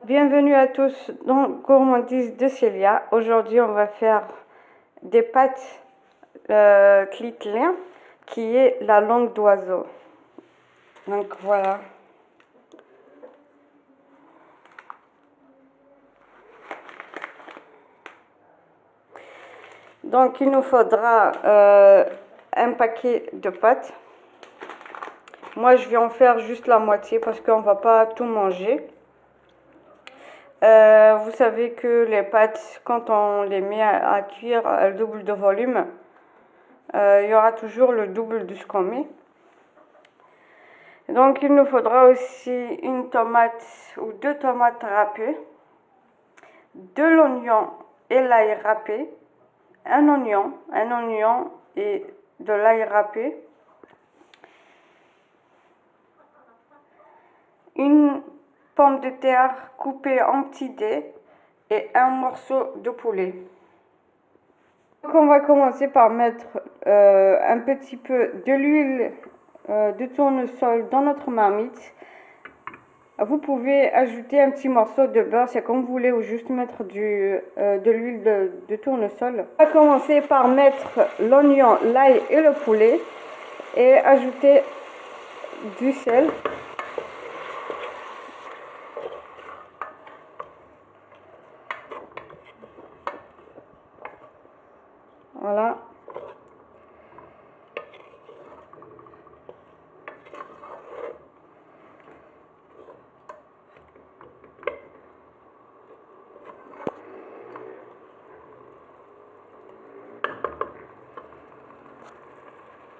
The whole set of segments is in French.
Bienvenue à tous dans Gourmandise de Célia. Aujourd'hui, on va faire des pâtes clitelin, qui est la langue d'oiseau. Donc voilà. Donc il nous faudra un paquet de pâtes. Moi, je vais en faire juste la moitié parce qu'on va pas tout manger. Vous savez que les pâtes, quand on les met à cuire, elles doublent de volume. Il y aura toujours le double de ce qu'on met. Donc il nous faudra aussi une tomate ou 2 tomates râpées, de l'oignon et l'ail râpé, un oignon et de l'ail râpé, une pomme de terre coupée en petits dés et un morceau de poulet. Donc on va commencer par mettre un petit peu de l'huile de tournesol dans notre marmite. Vous pouvez ajouter un petit morceau de beurre, c'est comme vous voulez, ou juste mettre de l'huile de tournesol. On va commencer par mettre l'oignon, l'ail et le poulet et ajouter du sel. Voilà.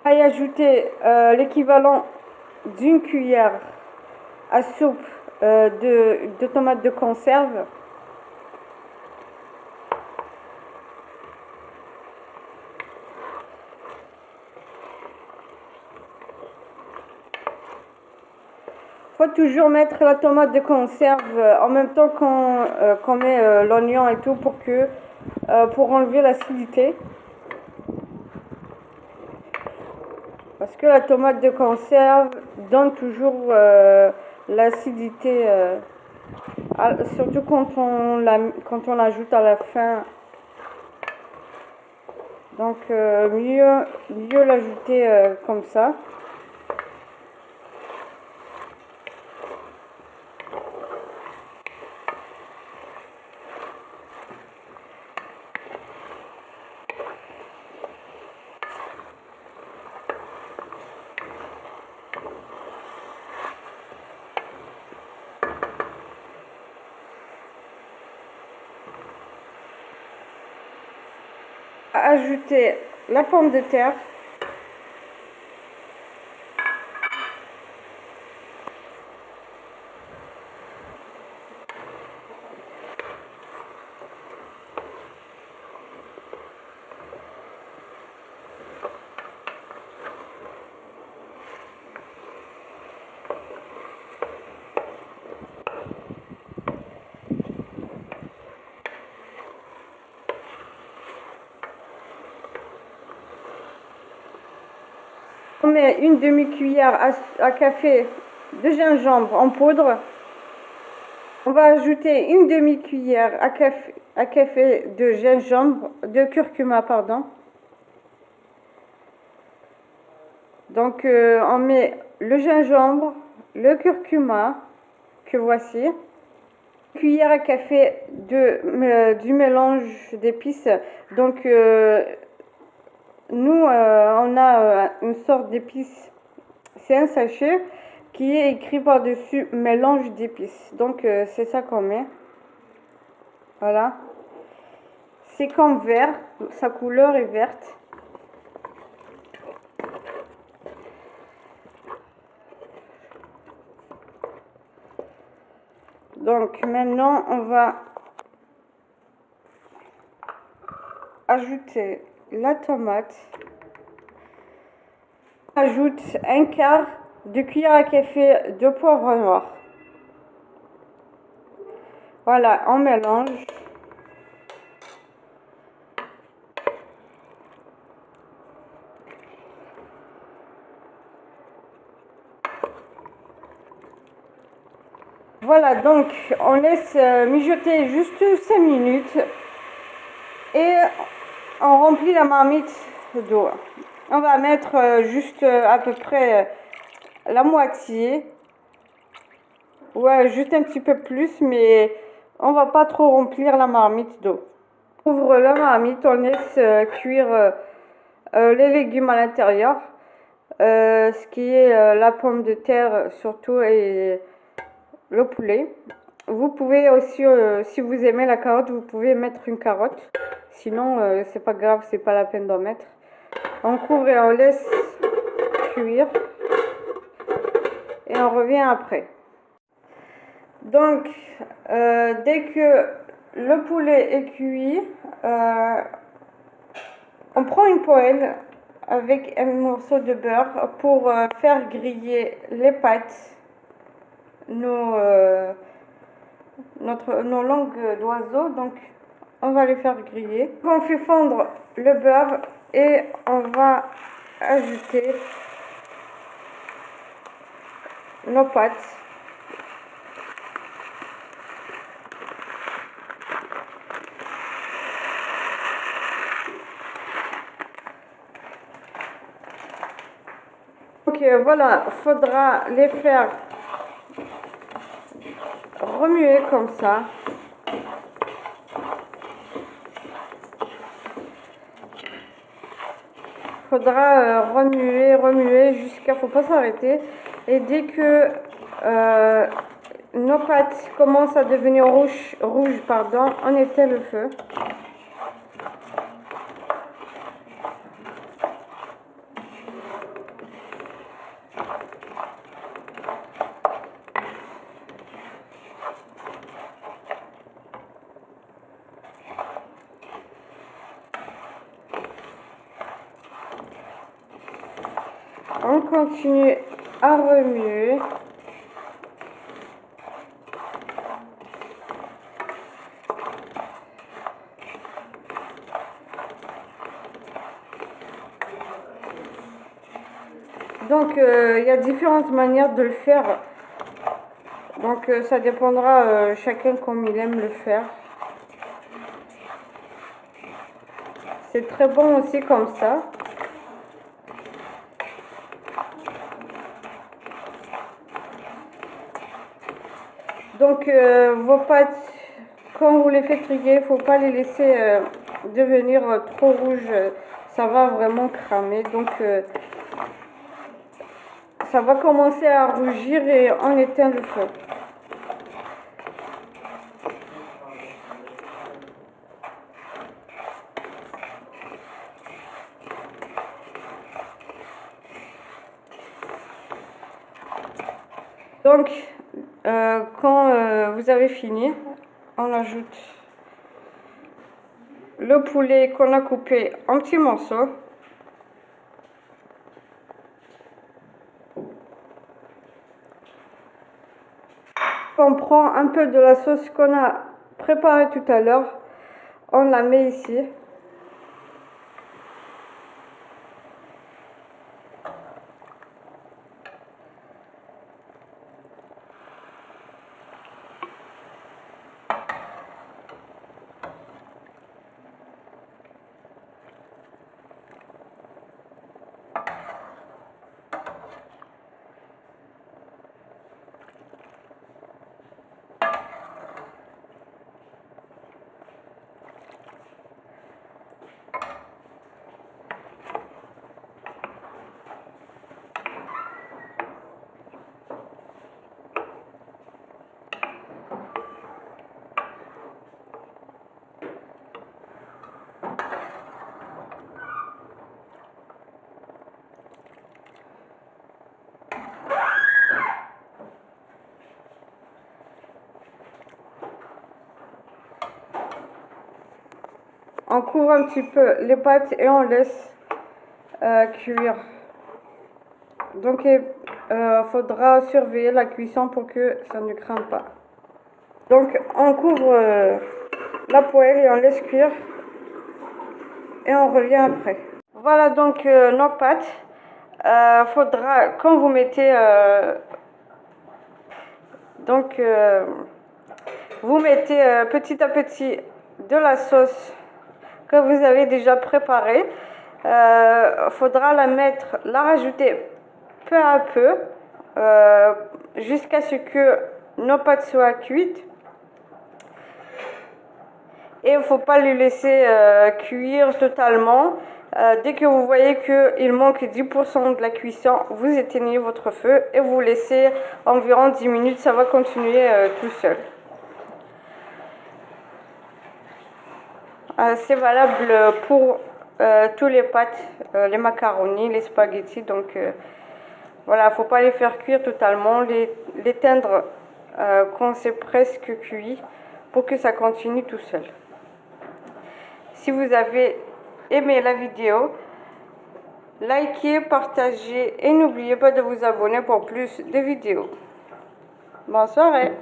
On va y ajouter l'équivalent d'une cuillère à soupe de tomates de conserve. Il faut toujours mettre la tomate de conserve en même temps qu'on met l'oignon et tout pour enlever l'acidité. Parce que la tomate de conserve donne toujours l'acidité, surtout quand on l'ajoute à la fin. Donc mieux l'ajouter comme ça. Ajouter la pomme de terre. On met une demi-cuillère à café de gingembre en poudre. On va ajouter une demi-cuillère à café de curcuma, pardon. Donc on met le gingembre, le curcuma que voici. Une cuillère à café du mélange d'épices. Donc nous, on a une sorte d'épices. C'est un sachet qui est écrit par-dessus mélange d'épices. Donc c'est ça qu'on met. Voilà. C'est comme vert, sa couleur est verte. Donc maintenant on va ajouter la tomate. On ajoute un quart de cuillère à café de poivre noir. Voilà, on mélange. Voilà, donc on laisse mijoter juste 5 minutes et on remplit la marmite d'eau. On va mettre juste à peu près la moitié. Ouais, juste un petit peu plus, mais on va pas trop remplir la marmite d'eau. On ouvre la marmite, on laisse cuire les légumes à l'intérieur. Ce qui est la pomme de terre surtout et le poulet. Vous pouvez aussi, si vous aimez la carotte, vous pouvez mettre une carotte. Sinon, c'est pas grave, c'est pas la peine d'en mettre. On couvre et on laisse cuire. Et on revient après. Donc, dès que le poulet est cuit, on prend une poêle avec un morceau de beurre pour faire griller les pâtes, nos langues d'oiseau. Donc, on va les faire griller. On fait fondre le beurre et on va ajouter nos pâtes. Donc voilà, faudra les faire remuer comme ça. Faudra remuer jusqu'à, faut pas s'arrêter. Et dès que nos pâtes commencent à devenir rouges, on éteint le feu. On continue à remuer. Donc il y a différentes manières de le faire. Donc ça dépendra chacun comme il aime le faire. C'est très bon aussi comme ça. Donc vos pâtes, quand vous les faites griller, il ne faut pas les laisser devenir trop rouges. Ça va vraiment cramer. Donc ça va commencer à rougir et on éteint le feu. Donc, quand vous avez fini, on ajoute le poulet qu'on a coupé en petits morceaux. On prend un peu de la sauce qu'on a préparée tout à l'heure, on la met ici. On couvre un petit peu les pâtes et on laisse cuire. Donc il faudra surveiller la cuisson pour que ça ne crame pas. Donc on couvre la poêle et on laisse cuire et on revient après. Voilà donc nos pâtes. Faudra, quand vous mettez Donc, vous mettez petit à petit de la sauce que vous avez déjà préparée. Faudra la rajouter peu à peu jusqu'à ce que nos pâtes soient cuites. Et il ne faut pas les laisser cuire totalement. Dès que vous voyez qu'il manque 10% de la cuisson, vous éteignez votre feu et vous laissez environ 10 minutes, ça va continuer tout seul. C'est valable pour tous les pâtes, les macaronis, les spaghettis. Donc voilà, il ne faut pas les faire cuire totalement, les teindre quand c'est presque cuit pour que ça continue tout seul. Si vous avez aimé la vidéo, likez, partagez et n'oubliez pas de vous abonner pour plus de vidéos. Bonne soirée!